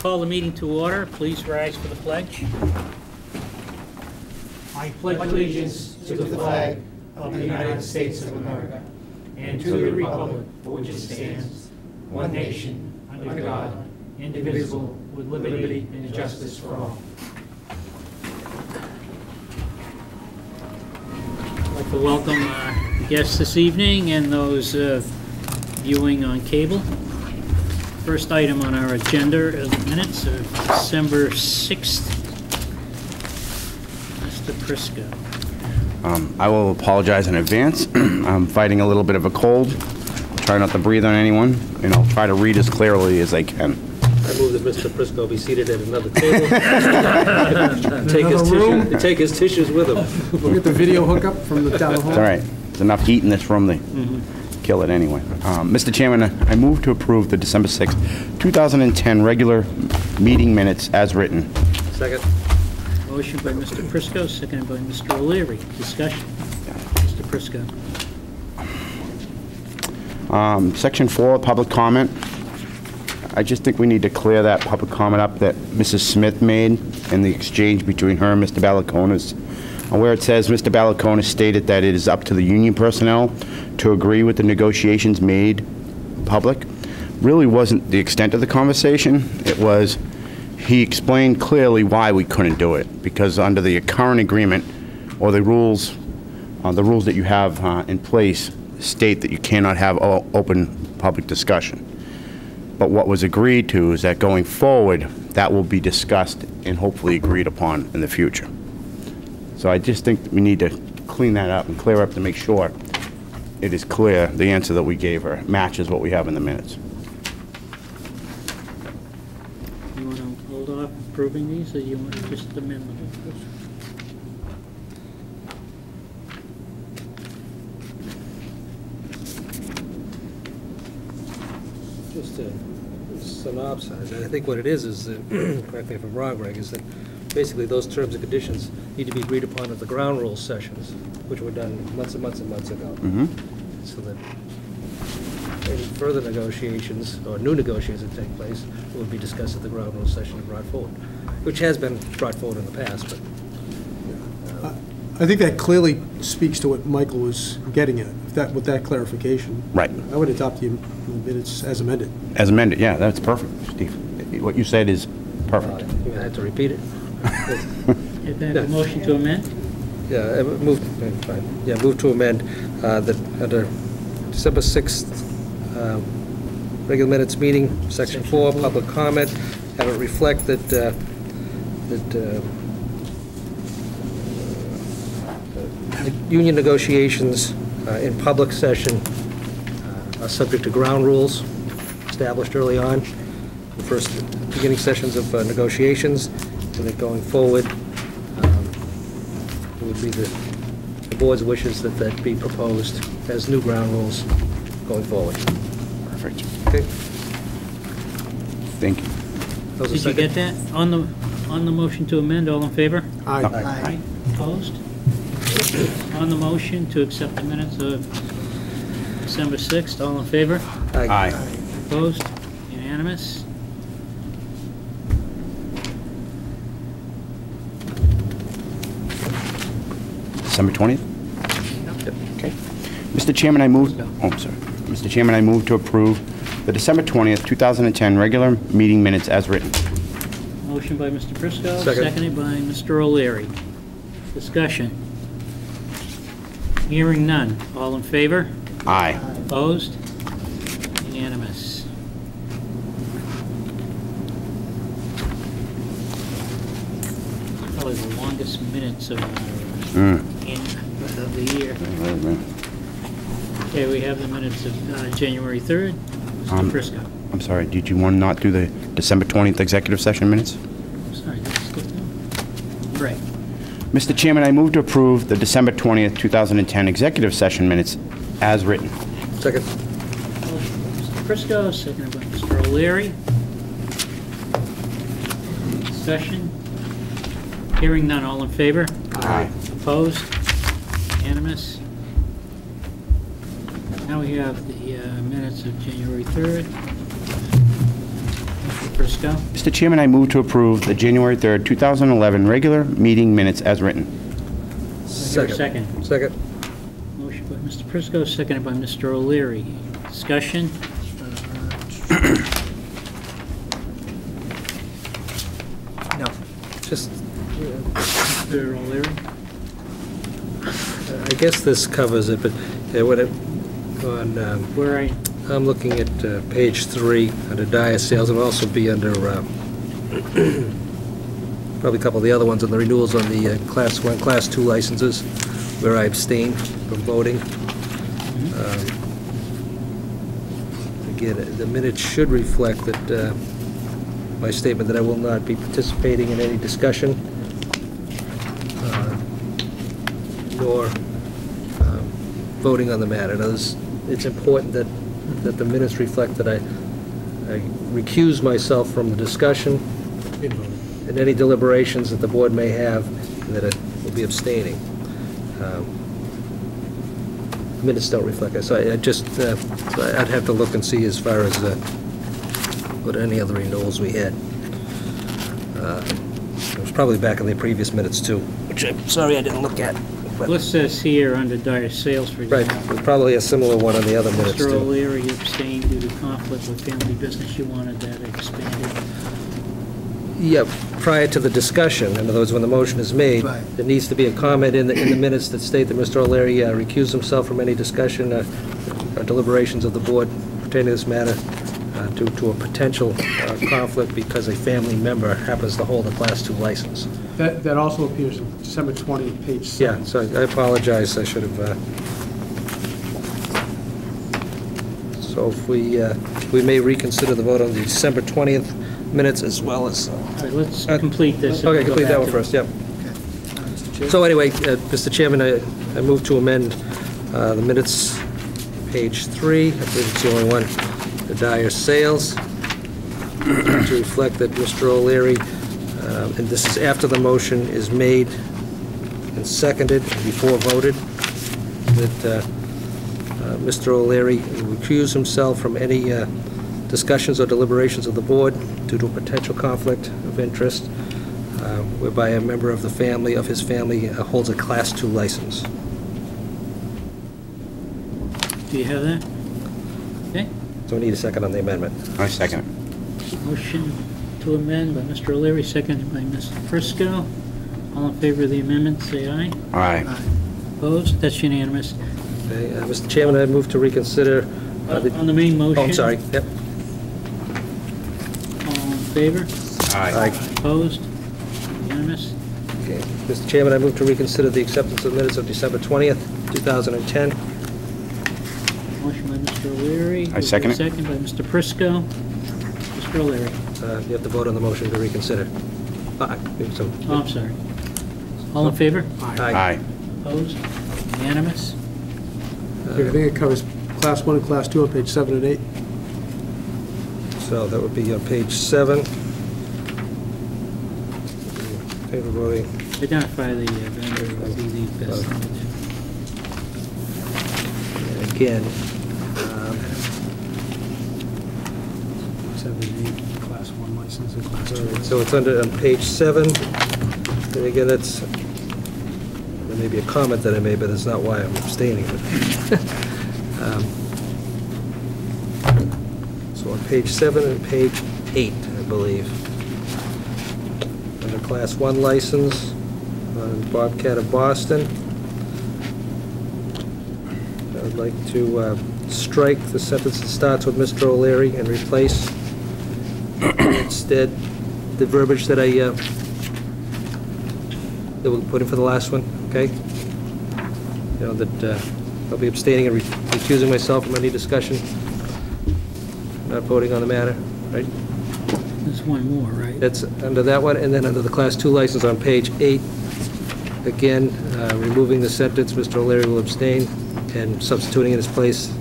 call the meeting to order. Please rise for the pledge. I pledge allegiance to the flag of the United States of America and to the republic for which it stands, one nation, under God, indivisible, with liberty and justice for all. I'd like to welcome our guests this evening and those viewing on cable. First item on our agenda is minutes of December 6th. Mr. Prisco. I will apologize in advance. I'm fighting a little bit of a cold. Try not to breathe on anyone, and I'll try to read as clearly as I can. I move that Mr. Prisco be seated at another table. Take his tissues with him. We'll get the video hookup from the town hall. It's all right. There's enough heat in this room to kill it anyway. Mr. Chairman, I move to approve the December 6th, 2010 regular meeting minutes as written. Second. Motion by Mr. Prisco, seconded by Mr. O'Leary. Discussion. Mr. Prisco. Section 4, public comment. I just think we need to clear that public comment up that Mrs. Smith made in the exchange between her and Mr. Balakonis, where it says Mr. Balakonis stated that it is up to the union personnel to agree with the negotiations made public. Really wasn't the extent of the conversation. It was, he explained clearly why we couldn't do it, because under the current agreement or the rules that you have in place state that you cannot have open public discussion. But what was agreed to is that going forward, that will be discussed and hopefully agreed upon in the future. So I just think that we need to clean that up and clear up to make sure it is clear the answer that we gave her matches what we have in the minutes. You want to hold off approving these, or you want to just amend them? Just to synopsize, I think what it is correct me if I'm wrong, Greg, is that basically those terms and conditions need to be agreed upon at the ground rules sessions, which were done months and months and months ago. So that any further negotiations or new negotiations that take place will be discussed at the ground rules session and brought forward, which has been brought forward in the past. But I think that clearly speaks to what Michael was getting at, with that clarification. Right. I would adopt the minutes as amended. As amended, yeah, that's perfect, Steve. What you said is perfect. you had to repeat it. Is that a motion to amend? Yeah, move to amend that under December 6th regular minutes meeting, Section 4, public comment, have it reflect that union negotiations in public session are subject to ground rules established early on, the first beginning sessions of negotiations, and that going forward, it would be the board's wishes that that be proposed as new ground rules going forward. Perfect. Okay. Thank you. Did you get that? On the motion to amend, all in favor? Aye. Aye. Opposed? On the motion to accept the minutes of December 6th, all in favor? Aye. Opposed? Unanimous? December 20th? Okay. Mr. Chairman, I move... Oh, I'm sorry. Mr. Chairman, I move to approve the December 20th, 2010 regular meeting minutes as written. Motion by Mr. Prisco, Second. seconded by Mr. O'Leary. Discussion. Hearing none. All in favor? Aye. Opposed? Unanimous. Probably the longest minutes of the year. Okay, we have the minutes of January 3rd. Mr. Prisco. I'm sorry, did you want to not do the December 20th executive session minutes? Sorry, let's skip them. Right. Mr. Chairman, I move to approve the December 20th, 2010 executive session minutes as written. Second. Motion by Mr. Prisco, seconded by Mr. O'Leary. Discussion. Hearing none. All in favor? Aye. Opposed? Unanimous? Now we have the minutes of January 3rd. Mr. Prisco. Mr. Chairman, I move to approve the January 3rd, 2011 regular meeting minutes as written. Second. Second. Motion by Mr. Prisco, seconded by Mr. O'Leary. Discussion? No. Just, Mr. O'Leary? I guess this covers it, but what it, Where I, I'm looking at page 3 under Dyer Sales. It'll also be under probably a couple of the other ones on the renewals on the Class 1, Class 2 licenses, where I abstained from voting. Again, the minutes should reflect that my statement that I will not be participating in any discussion, nor voting on the matter. Now, it's important that the minutes reflect that I recuse myself from the discussion and any deliberations that the board may have, and that I will be abstaining. Minutes don't reflect that, so I just, so I'd have to look and see as far as what any other renewals we had. It was probably back in the previous minutes too, which I'm sorry I didn't look at. But- what says here under Dyer Sales, for Right, example? probably a similar one on the other minutes Mr. too. O'Leary abstained due to conflict with family business. You wanted that expanded. Yeah, prior to the discussion, in other words, when the motion is made, Right. there needs to be a comment in the minutes that state that Mr. O'Leary recused himself from any discussion or deliberations of the board pertaining to this matter due to a potential conflict because a family member happens to hold a Class 2 license. That also appears in December 20, page 7. Yeah, so I apologize, I should have... So if we may reconsider the vote on the December 20th minutes as well as... All right, let's complete this. and Okay, we'll go complete that back one to- first, yep. So anyway, Mr. Chairman, I move to amend the minutes, page 3, I believe it's the only one, the Dyer Sales, to reflect that Mr. O'Leary, and this is after the motion is made and seconded and before voted, that Mr. O'Leary recuse himself from any discussions or deliberations of the board due to a potential conflict of interest, whereby a member of the family, of his family, holds a Class 2 license. Do you have that? Okay. So we need a second on the amendment. I second it. Motion to amend by Mr. O'Leary, seconded by Mr. Prisco. All in favor of the amendment, say aye. Aye. Opposed? That's unanimous. Okay, Mr. Chairman, I move to reconsider... On the main motion? Oh, I'm sorry, yep. All in favor? Aye. Opposed? Unanimous? Okay. Mr. Chairman, I move to reconsider the acceptance of minutes of December 20th, 2010. Motion by Mr. O'Leary. I second it. Second by Mr. Prisco. Mr. O'Leary. You have to vote on the motion to reconsider. Oh, I'm sorry. All in favor? Aye. Opposed? Unanimous? I think it covers Class 1 and Class 2 on page 7 and 8. So that would be on page 7. Favor voting. Identify the vendor would be the best. And again, 7 and 8, Class 1 license and Class 2 license. so it's under, on page 7. And again, that's, there may be a comment that I made, but it's not why I'm abstaining. So on page 7 and page 8, I believe. Under Class 1 license, on Bobcat of Boston. I would like to strike the sentence that starts with Mr. O'Leary and replace instead the verbiage that that we'll put in for the last one, okay? You know, that I'll be abstaining and recusing myself from any discussion, not voting on the matter, right? There's one more, right? That's under that one, and then under the Class 2 license on page 8, again, removing the sentence, Mr. O'Leary will abstain, and substituting in his place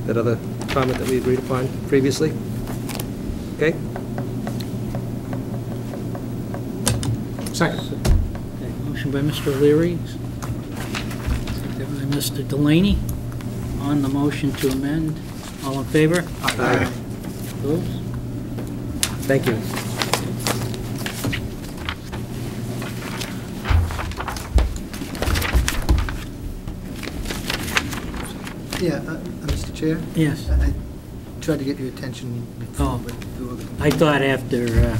that other comment that we agreed upon previously. Okay? Second. Okay, motion by Mr. O'Leary, seconded by Mr. Delaney. On the motion to amend, all in favor? Aye. Opposed? Thank you. Yeah, Mr. Chair? Yes. I tried to get your attention before, Oh. but you were... I thought after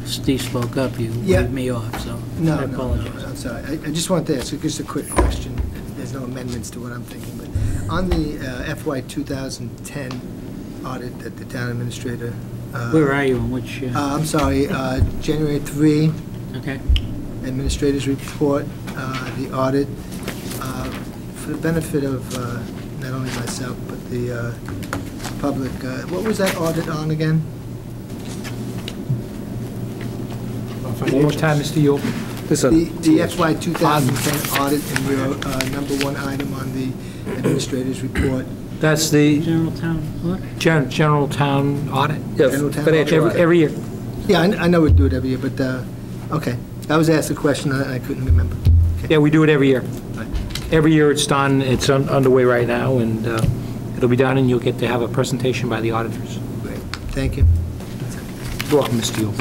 Steve spoke up, you Yeah. waved me off, so No, I no, apologize. I'm sorry. I just wanted to ask just a quick question. There's no amendments to what I'm thinking, but on the FY 2010 audit that the town administrator... Where are you and which, I'm sorry, January 3, okay. administrator's report, the audit, for the benefit of not only myself, but the public, what was that audit on again? One more time, Mr. Yule. The FY 2010 audit and your number one item on the administrator's report. That's the General town clerk? general town audit? Yeah, General town financial audit. audit. Every year. Yeah, I know we do it every year, but, okay. I was asked a question and I couldn't remember. Yeah, we do it every year. Right. Every year it's done, it's underway right now, and it'll be done, and you'll get to have a presentation by the auditors. Great, thank you. You're welcome, Mr. Yule.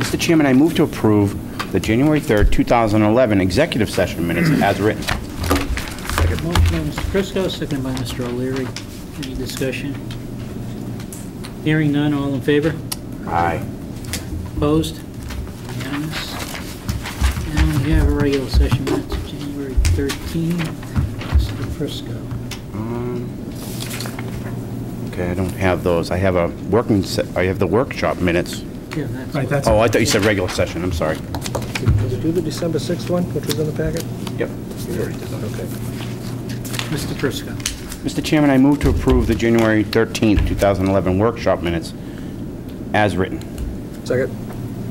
Mr. Chairman, I move to approve the January 3rd, 2011 executive session minutes as written. Motion by Mr. Prisco, seconded by Mr. O'Leary. Any discussion? Hearing none, all in favor? Aye. Opposed? Unanimous? And we have a regular session minutes of January 13. Mr. Prisco. Okay, I don't have those. I have I have the workshop minutes. Yeah, that's... Right, that's... Oh, I thought you said regular session, I'm sorry. Did you do the December 6th one, which was in the packet? Yep. Okay. Mr. Prisco. Mr. Chairman, I move to approve the January 13th, 2011 workshop minutes as written. Second.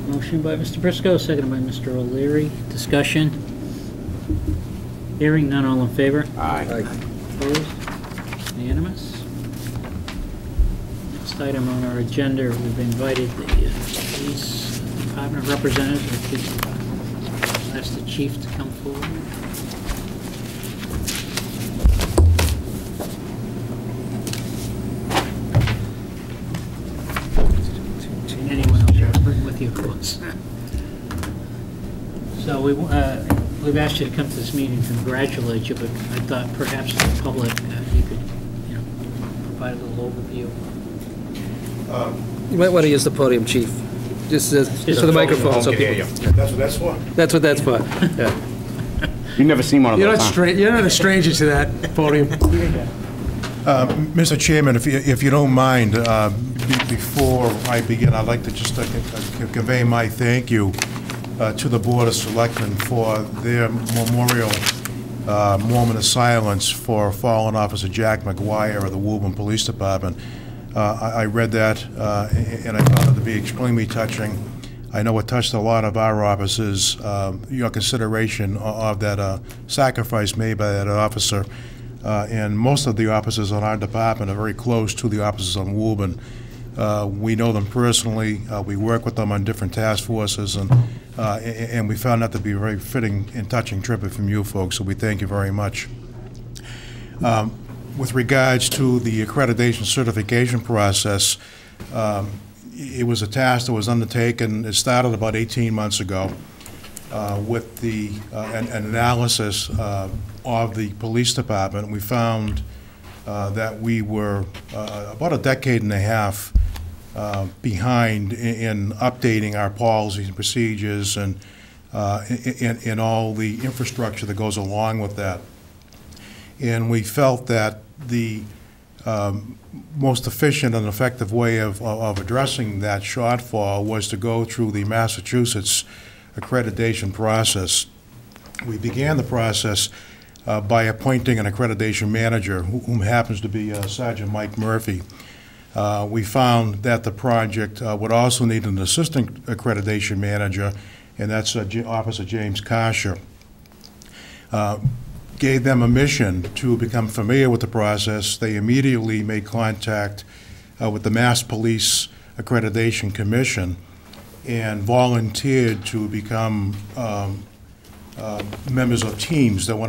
Motion by Mr. Prisco, seconded by Mr. O'Leary. Discussion? Hearing none, all in favor? Aye. Opposed? Unanimous? Next item on our agenda, we've invited the police department representatives, or police department. Ask the chief to come forward. Anyone else, bring with you, of course. So we've asked you to come to this meeting and congratulate you, but I thought perhaps to the public, you could, provide a little overview. You might want to use the podium, chief. Just for the microphone, so people... That's what that's for? That's what that's for, yeah. You've never seen one of You're those, huh? you're not a stranger to that podium. Mr. Chairman, if you don't mind, before I begin, I'd like to just convey my thank you to the Board of Selectmen for their memorial moment of silence for fallen officer Jack McGuire of the Woburn Police Department. I read that, and I found it to be extremely touching. I know it touched a lot of our officers, your consideration of that sacrifice made by that officer. And most of the officers on our department are very close to the officers on Woburn. We know them personally. We work with them on different task forces, and we found that to be a very fitting and touching tribute from you folks, so we thank you very much. With regards to the accreditation certification process, it was a task that was undertaken. It started about 18 months ago with an analysis of the police department. We found that we were about a decade and a half behind in updating our policies and procedures and all the infrastructure that goes along with that. And we felt that the most efficient and effective way of addressing that shortfall was to go through the Massachusetts accreditation process. We began the process by appointing an accreditation manager, whom happens to be Sergeant Mike Murphy. We found that the project would also need an assistant accreditation manager, and that's Officer James Karsher. Gave them a mission to become familiar with the process. They immediately made contact with the Mass Police Accreditation Commission and volunteered to become members of teams that went